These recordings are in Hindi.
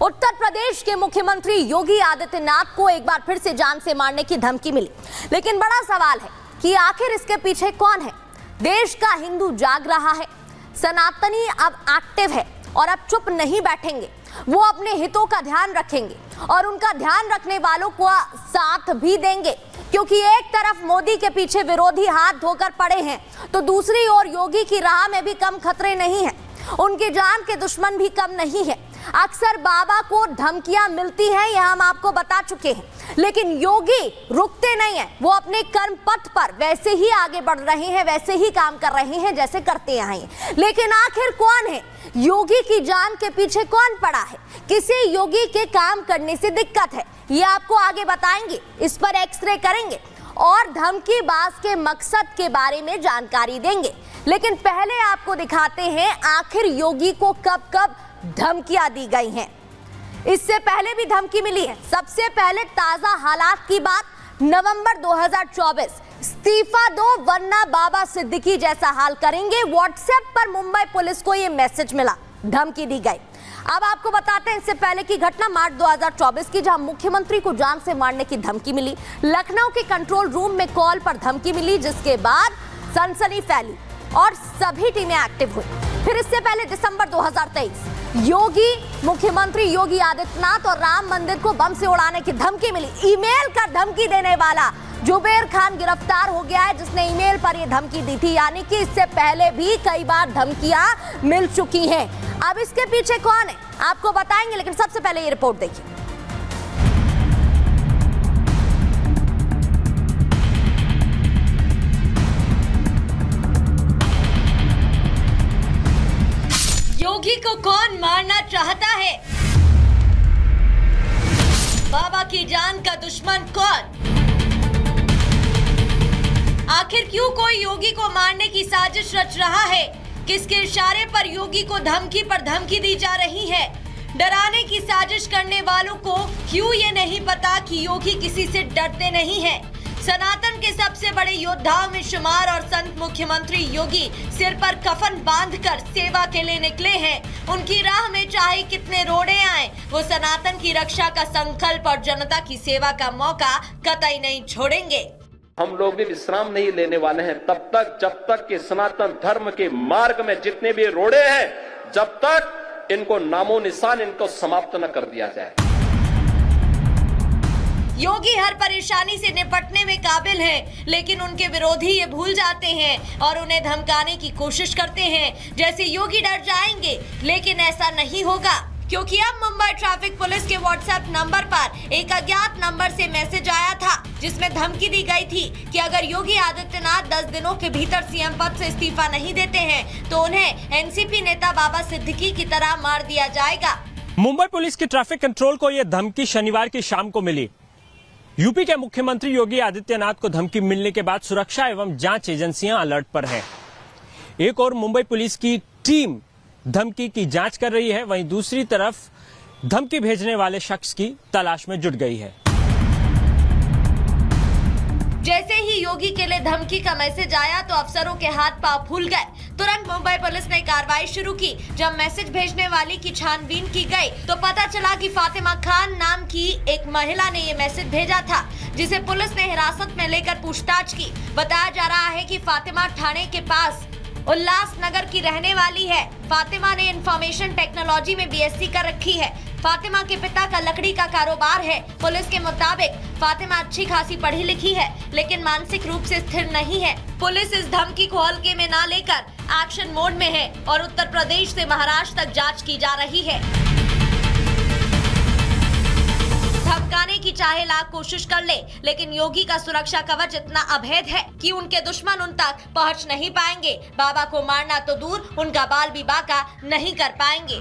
उत्तर प्रदेश के मुख्यमंत्री योगी आदित्यनाथ को एक बार फिर से जान से मारने की धमकी मिली। लेकिन बड़ा सवाल है कि आखिर इसके पीछे कौन है। देश का हिंदू जाग रहा है, सनातनी अब एक्टिव है और अब चुप नहीं बैठेंगे। वो अपने हितों का ध्यान रखेंगे और उनका ध्यान रखने वालों को साथ भी देंगे, क्योंकि एक तरफ मोदी के पीछे विरोधी हाथ धोकर पड़े हैं तो दूसरी ओर योगी की राह में भी कम खतरे नहीं है, उनकी जान के दुश्मन भी कम नहीं है। अक्सर बाबा को धमकियां मिलती हैं, यह हम आपको बता चुके हैं, लेकिन योगी रुकते नहीं हैं। वो अपने कर्म पथ पर वैसे ही आगे बढ़ रहे हैं, वैसे ही काम कर रहे हैं जैसे करते आए हैं। लेकिन आखिर कौन है योगी की जान के पीछे, कौन पड़ा है, किसे योगी के काम करने से दिक्कत है, ये आपको आगे बताएंगे। इस पर एक्सरे करेंगे और धमकीबाज के मकसद के बारे में जानकारी देंगे। लेकिन पहले आपको दिखाते हैं आखिर योगी को कब कब धमकियां दी गई हैं। इससे पहले भी धमकी मिली है। सबसे पहले ताजा हालात की बात, नवंबर 2024, इस्तीफा दो वरना बाबा सिद्दीकी जैसा हाल करेंगे। व्हाट्सएप पर मुंबई पुलिस को यह मैसेज मिला, धमकी दी गई। अब आपको बताते हैं इससे पहले की घटना मार्च 2024 की, जहां मुख्यमंत्री को जान से मारने की धमकी मिली। लखनऊ के कंट्रोल रूम में कॉल पर धमकी मिली, जिसके बाद सनसनी फैली और सभी टीमें एक्टिव हुई। फिर इससे पहले दिसंबर 2023 योगी मुख्यमंत्री योगी आदित्यनाथ और राम मंदिर को बम से उड़ाने की धमकी मिली। ईमेल कर धमकी देने वाला जुबेर खान गिरफ्तार हो गया है, जिसने ईमेल पर यह धमकी दी थी। यानी कि इससे पहले भी कई बार धमकियां मिल चुकी हैं। अब इसके पीछे कौन है आपको बताएंगे, लेकिन सबसे पहले ये रिपोर्ट देखिए। योगी को कौन मारना चाहता है? बाबा की जान का दुश्मन कौन? आखिर क्यों कोई योगी को मारने की साजिश रच रहा है? किसके इशारे पर योगी को धमकी पर धमकी दी जा रही है? डराने की साजिश करने वालों को क्यों ये नहीं पता कि योगी किसी से डरते नहीं हैं? सनातन के सबसे बड़े योद्धाओं में शुमार और संत मुख्यमंत्री योगी सिर पर कफन बांधकर सेवा के लिए निकले हैं। उनकी राह में चाहे कितने रोड़े आए, वो सनातन की रक्षा का संकल्प और जनता की सेवा का मौका कतई नहीं छोड़ेंगे। हम लोग भी विश्राम नहीं लेने वाले हैं तब तक जब तक कि सनातन धर्म के मार्ग में जितने भी रोड़े हैं, जब तक इनको नामो निशान इनको समाप्त न कर दिया जाए। योगी हर परेशानी से निपटने में काबिल हैं, लेकिन उनके विरोधी ये भूल जाते हैं और उन्हें धमकाने की कोशिश करते हैं जैसे योगी डर जाएंगे। लेकिन ऐसा नहीं होगा, क्योंकि अब मुंबई ट्रैफिक पुलिस के व्हाट्सएप नंबर पर एक अज्ञात नंबर से मैसेज आया था, जिसमें धमकी दी गई थी कि अगर योगी आदित्यनाथ 10 दिनों के भीतर सीएम पद से इस्तीफा नहीं देते हैं तो उन्हें एनसीपी नेता बाबा सिद्दीकी की तरह मार दिया जाएगा। मुंबई पुलिस की ट्रैफिक कंट्रोल को यह धमकी शनिवार की शाम को मिली। यूपी के मुख्यमंत्री योगी आदित्यनाथ को धमकी मिलने के बाद सुरक्षा एवं जांच एजेंसियां अलर्ट पर हैं। एक और मुंबई पुलिस की टीम धमकी की जांच कर रही है, वहीं दूसरी तरफ धमकी भेजने वाले शख्स की तलाश में जुट गई है। जैसे ही योगी के लिए धमकी का मैसेज आया तो अफसरों के हाथ पांव फूल गए। तुरंत मुंबई पुलिस ने कार्रवाई शुरू की। जब मैसेज भेजने वाली की छानबीन की गई तो पता चला कि फातिमा खान नाम की एक महिला ने ये मैसेज भेजा था, जिसे पुलिस ने हिरासत में लेकर पूछताछ की। बताया जा रहा है कि फातिमा ठाणे के पास उल्लासनगर की रहने वाली है। फातिमा ने इंफॉर्मेशन टेक्नोलॉजी में बीएससी कर रखी है। फातिमा के पिता का लकड़ी का कारोबार है। पुलिस के मुताबिक फातिमा अच्छी खासी पढ़ी लिखी है, लेकिन मानसिक रूप से स्थिर नहीं है। पुलिस इस धमकी को हल्के में ना लेकर एक्शन मोड में है और उत्तर प्रदेश से महाराष्ट्र तक जांच की जा रही है। धमकाने की चाहे लाख कोशिश कर ले, लेकिन योगी का सुरक्षा कवच इतना अभेद है कि उनके दुश्मन उन तक पहुंच नहीं पाएंगे। बाबा को मारना तो दूर, उनका बाल भी बांका नहीं कर पाएंगे।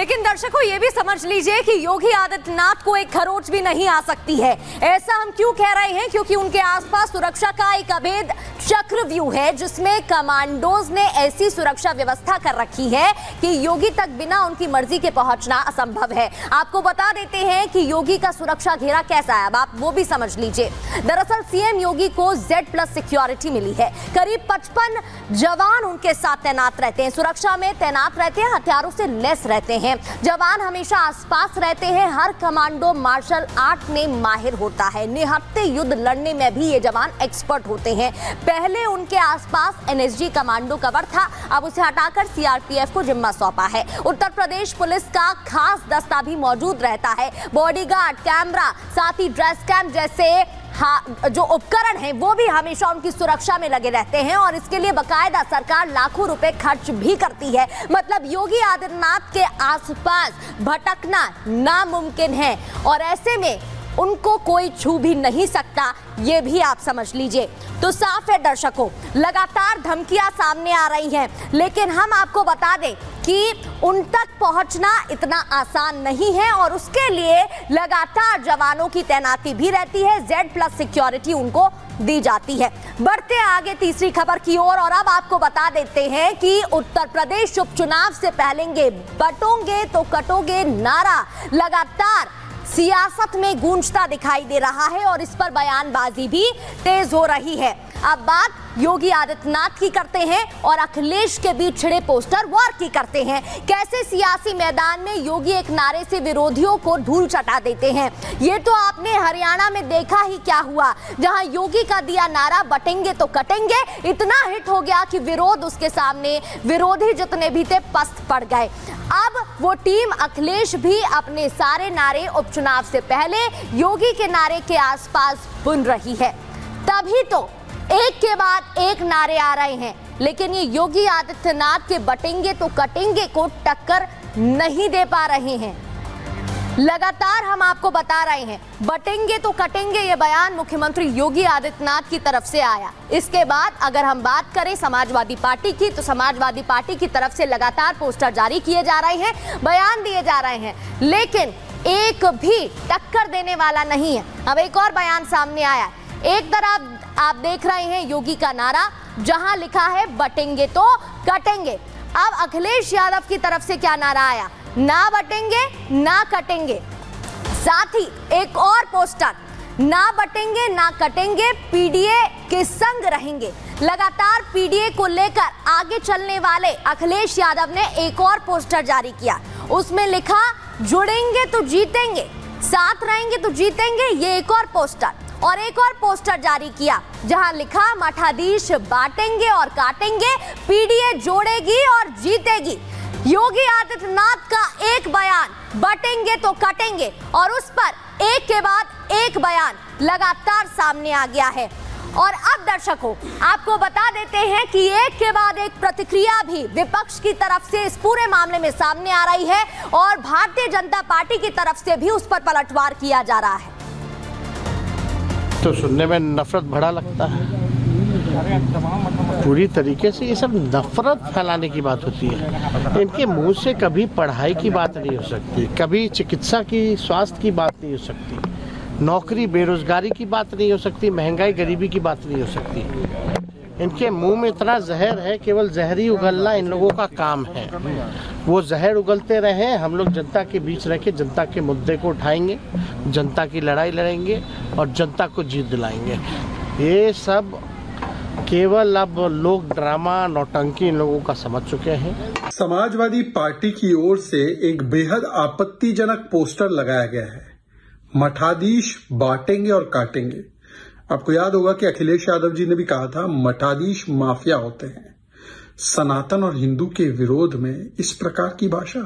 लेकिन दर्शकों ये भी समझ लीजिए कि योगी आदित्यनाथ को एक खरोच भी नहीं आ सकती है। ऐसा हम क्यों कह रहे हैं? क्योंकि उनके आसपास सुरक्षा का एक अभेद चक्रव्यूह है, जिसमें कमांडोज ने ऐसी सुरक्षा व्यवस्था कर रखी है कि योगी तक बिना उनकी मर्जी के पहुंचना असंभव है। आपको बता देते हैं कि योगी का सुरक्षा घेरा कैसा है, अब आप वो भी समझ लीजिए। दरअसल सीएम योगी को Z+ सिक्योरिटी मिली है। करीब 55 जवान उनके साथ तैनात रहते हैं, सुरक्षा में तैनात रहते हैं, हथियारों से लैस रहते हैं। जवान हमेशा आसपास रहते हैं। हर कमांडो मार्शल आर्ट में माहिर होता है। निहत्थे युद्ध लड़ने में भी ये जवान एक्सपर्ट होते हैं। पहले उनके आसपास NSG कमांडो कवर था, अब उसे हटाकर CRPF को जिम्मा सौंपा है। उत्तर प्रदेश पुलिस का खास दस्ता भी मौजूद रहता है। बॉडीगार्ड, कैमरा, साथ ही ड्रेस कैम जैसे जो उपकरण हैं वो भी हमेशा उनकी सुरक्षा में लगे रहते हैं और इसके लिए बकायदा सरकार लाखों रुपए खर्च भी करती है। मतलब योगी आदित्यनाथ के आसपास भटकना नामुमकिन है और ऐसे में उनको कोई छू भी नहीं सकता, ये भी आप समझ लीजिए। तो साफ है दर्शकों, लगातार धमकियां सामने आ रही हैं, लेकिन हम आपको बता दें कि उन तक पहुंचना इतना आसान नहीं है और उसके लिए लगातार जवानों की तैनाती भी रहती है। Z+ सिक्योरिटी उनको दी जाती है। बढ़ते आगे तीसरी खबर की ओर और अब आपको बता देते हैं कि उत्तर प्रदेश उपचुनाव से पहलेंगे बटोंगे तो कटोगे नारा लगातार सियासत में गूंजता दिखाई दे रहा है और इस पर बयानबाजी भी तेज हो रही है। अब बात योगी आदित्यनाथ की करते हैं और अखिलेश के बीच छिड़े पोस्टर वॉर की करते हैं। कैसे सियासी मैदान में योगी एक नारे से विरोधियों को धूल चटा देते हैं। ये तो आपने हरियाणा में देखा ही क्या हुआ, जहां योगी का दिया नारा बटेंगे तो कटेंगे इतना हिट हो गया कि विरोध उसके सामने, विरोधी जितने भी थे पस्त पड़ गए। अब वो टीम अखिलेश भी अपने सारे नारे उपचुनाव से पहले योगी के नारे के आसपास बुन रही है। तभी तो एक के बाद एक नारे आ रहे हैं, लेकिन ये योगी आदित्यनाथ के बटेंगे तो कटेंगे को टक्कर नहीं दे पा रहे हैं। लगातार हम आपको बता रहे हैं, बटेंगे तो कटेंगे ये बयान मुख्यमंत्री योगी आदित्यनाथ की तरफ से आया। इसके बाद अगर हम बात करें समाजवादी पार्टी की, तो समाजवादी पार्टी की तरफ से लगातार पोस्टर जारी किए जा रहे हैं, बयान दिए जा रहे हैं, लेकिन एक भी टक्कर देने वाला नहीं है। अब एक और बयान सामने आया। एक तरफ आप देख रहे हैं योगी का नारा, जहां लिखा है बटेंगे तो कटेंगे। अब अखिलेश यादव की तरफ से क्या नारा आया? ना बटेंगे ना कटेंगे। साथ ही एक और पोस्टर, ना बटेंगे ना कटेंगे, PDA के संग रहेंगे। लगातार PDA को लेकर आगे चलने वाले अखिलेश यादव ने एक और पोस्टर जारी किया। उसमें लिखा जुड़ेंगे तो जीतेंगे, साथ रहेंगे तो जीतेंगे, ये एक और पोस्टर। और एक और पोस्टर जारी किया जहां लिखा मठाधीश बांटेंगे और काटेंगे, PDA जोड़ेगी और जीतेगी। योगी आदित्यनाथ का एक बयान, बटेंगे तो कटेंगे, और उस पर एक के बाद एक बयान लगातार सामने आ गया है। और अब दर्शकों आपको बता देते हैं कि एक के बाद एक प्रतिक्रिया भी विपक्ष की तरफ से इस पूरे मामले में सामने आ रही है और भारतीय जनता पार्टी की तरफ से भी उस पर पलटवार किया जा रहा है। तो सुनने में नफरत भरा लगता है। पूरी तरीके से ये सब नफरत फैलाने की बात होती है। इनके मुंह से कभी पढ़ाई की बात नहीं हो सकती, कभी चिकित्सा की, स्वास्थ्य की बात नहीं हो सकती, नौकरी बेरोजगारी की बात नहीं हो सकती, महंगाई गरीबी की बात नहीं हो सकती। इनके मुंह में इतना जहर है, केवल जहर ही उगलना इन लोगों का काम है। वो जहर उगलते रहे, हम लोग जनता के बीच रह के जनता के मुद्दे को उठाएंगे, जनता की लड़ाई लड़ेंगे और जनता को जीत दिलाएंगे। ये सब केवल अब लोग ड्रामा, नौटंकी इन लोगों का समझ चुके हैं। समाजवादी पार्टी की ओर से एक बेहद आपत्तिजनक पोस्टर लगाया गया है, मठाधीश बांटेंगे और काटेंगे। आपको याद होगा कि अखिलेश यादव जी ने भी कहा था मठाधीश माफिया होते हैं। सनातन और हिंदू के विरोध में इस प्रकार की भाषा,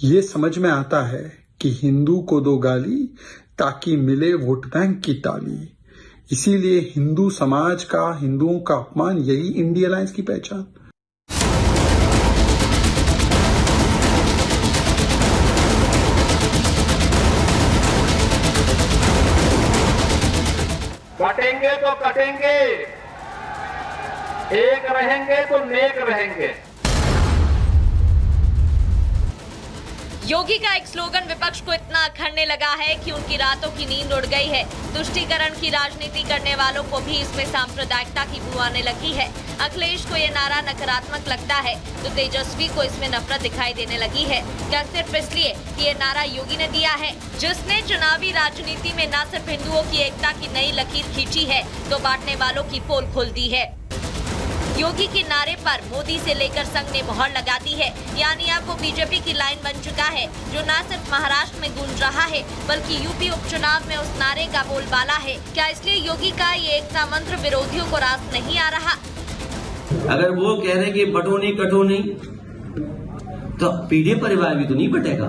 ये समझ में आता है कि हिंदू को दो गाली ताकि मिले वोट बैंक की ताली। इसीलिए हिंदू समाज का, हिंदुओं का अपमान, यही इंडिया अलायंस की पहचान। कटेंगे तो कटेंगे, एक रहेंगे तो नेक रहेंगे। योगी का एक स्लोगन विपक्ष को इतना अखरने लगा है कि उनकी रातों की नींद उड़ गई है। तुष्टीकरण की राजनीति करने वालों को भी इसमें सांप्रदायिकता की बू आने लगी है। अखिलेश को ये नारा नकारात्मक लगता है तो तेजस्वी को इसमें नफरत दिखाई देने लगी है। क्या सिर्फ इसलिए कि ये नारा योगी ने दिया है, जिसने चुनावी राजनीति में न सिर्फ हिंदुओं की एकता की नई लकीर खींची है तो बांटने वालों की पोल खोल दी है। योगी के नारे पर मोदी से लेकर संघ ने मोहर लगा दी है, यानी अब वो बीजेपी की लाइन बन चुका है, जो न सिर्फ महाराष्ट्र में गूंज रहा है बल्कि यूपी उपचुनाव में उस नारे का बोलबाला है। क्या इसलिए योगी का ये एकता मंत्र विरोधियों को रास नहीं आ रहा? अगर वो कह रहे हैं कि बटो नहीं कटो नहीं, तो पीडीए परिवार भी तो नहीं बटेगा।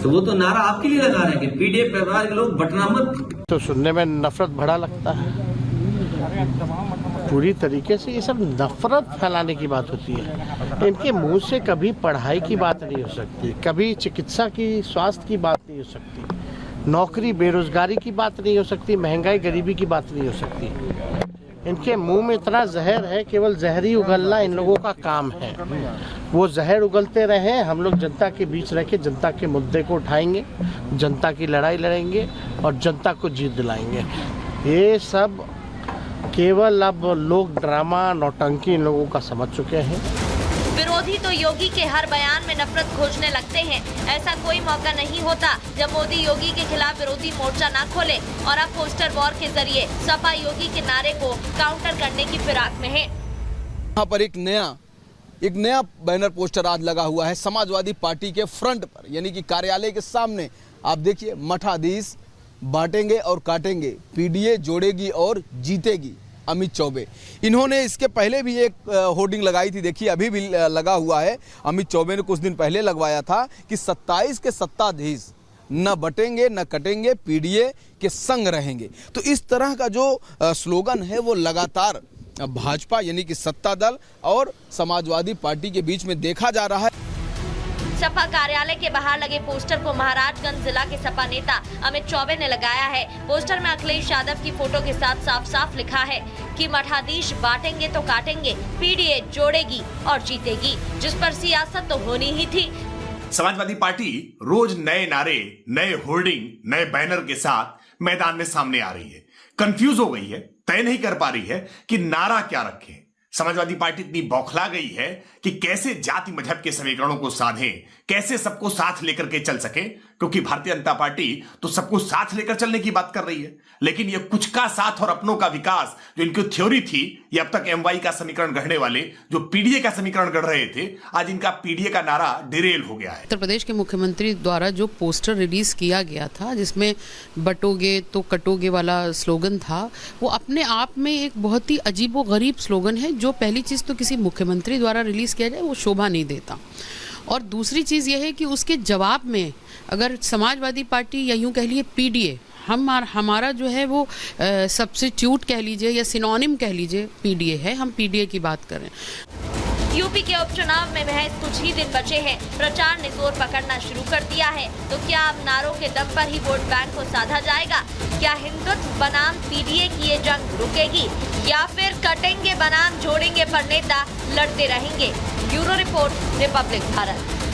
तो वो तो नारा आपके लिए लगा रहे हैं कि पीडीए परिवार के लोग बटना मत। तो सुनने में नफरत भरा लगता है। पूरी तरीके से ये सब नफरत फैलाने की बात होती है। इनके मुंह से कभी पढ़ाई की बात नहीं हो सकती, कभी चिकित्सा की, स्वास्थ्य की बात नहीं हो सकती, नौकरी बेरोजगारी की बात नहीं हो सकती, महंगाई गरीबी की बात नहीं हो सकती। इनके मुंह में इतना जहर है, केवल जहर ही उगलना इन लोगों का काम है। वो जहर उगलते रहे, हम लोग जनता के बीच रह के जनता के मुद्दे को उठाएंगे, जनता की लड़ाई लड़ेंगे और जनता को जीत दिलाएंगे। ये सब केवल अब लोग ड्रामा नौटंकी इन लोगों का समझ चुके हैं। विरोधी तो योगी के हर बयान में नफरत खोजने लगते हैं। ऐसा कोई मौका नहीं होता जब मोदी योगी के खिलाफ विरोधी मोर्चा ना खोले, और अब पोस्टर वॉर के जरिए सपा योगी के नारे को काउंटर करने की फिराक में है। यहाँ पर एक नया बैनर पोस्टर आज लगा हुआ है समाजवादी पार्टी के फ्रंट पर, यानी कि कार्यालय के सामने। आप देखिए, मठाधीश बांटेंगे और काटेंगे, पीडीए जोड़ेगी और जीतेगी, अमित चौबे। इन्होंने इसके पहले भी एक होर्डिंग लगाई थी, देखिए अभी भी लगा हुआ है। अमित चौबे ने कुछ दिन पहले लगवाया था कि 27 के सत्ताधीश न बटेंगे न कटेंगे, पीडीए के संग रहेंगे। तो इस तरह का जो स्लोगन है वो लगातार भाजपा यानी कि सत्ता दल और समाजवादी पार्टी के बीच में देखा जा रहा है। सपा कार्यालय के बाहर लगे पोस्टर को महाराजगंज जिला के सपा नेता अमित चौबे ने लगाया है। पोस्टर में अखिलेश यादव की फोटो के साथ साफ साफ लिखा है कि मठाधीश बांटेंगे तो काटेंगे, पीडीए जोड़ेगी और जीतेगी, जिस पर सियासत तो होनी ही थी। समाजवादी पार्टी रोज नए नारे, नए होर्डिंग, नए बैनर के साथ मैदान में सामने आ रही है। कंफ्यूज हो गई है, तय नहीं कर पा रही है कि नारा क्या रखें। समाजवादी पार्टी इतनी बौखला गई है कि कैसे जाति मजहब के समीकरणों को साधें, कैसे सबको साथ लेकर के चल सके, क्योंकि भारतीय जनता पार्टी तो सबको साथ लेकर चलने की बात कर रही है, लेकिन ये कुछ का साथ और अपनों का विकास जो इनकी थ्योरी थी, ये अब तक एमवाई का समीकरण गढ़ने वाले जो पीडीए का समीकरण गढ़ रहे थे, आज इनका पीडीए का नारा डिरेल हो गया है। उत्तर प्रदेश के मुख्यमंत्री द्वारा जो पोस्टर रिलीज किया गया था, जिसमें बटोगे तो कटोगे वाला स्लोगन था, वो अपने आप में एक बहुत ही अजीबोगरीब स्लोगन है। जो पहली चीज तो किसी मुख्यमंत्री द्वारा रिलीज किया जाए वो शोभा नहीं देता, और दूसरी चीज ये है कि उसके जवाब में अगर समाजवादी पार्टी या यूं कह लिए पीडीए, हमारा जो है वो सब्स्टिट्यूट कह लीजिए या सिनोनिम कह लीजिए पीडीए है, हम पीडीए की बात करें। यूपी के उपचुनाव में महज कुछ ही दिन बचे हैं, प्रचार ने जोर पकड़ना शुरू कर दिया है। तो क्या अब नारों के दम पर ही वोट बैंक को साधा जाएगा? क्या हिंदुत्व बनाम पीडीए की ये जंग रुकेगी, या फिर कटेंगे बनाम जोड़ेंगे पर नेता लड़ते रहेंगे? Bureau report, Republic Bharat.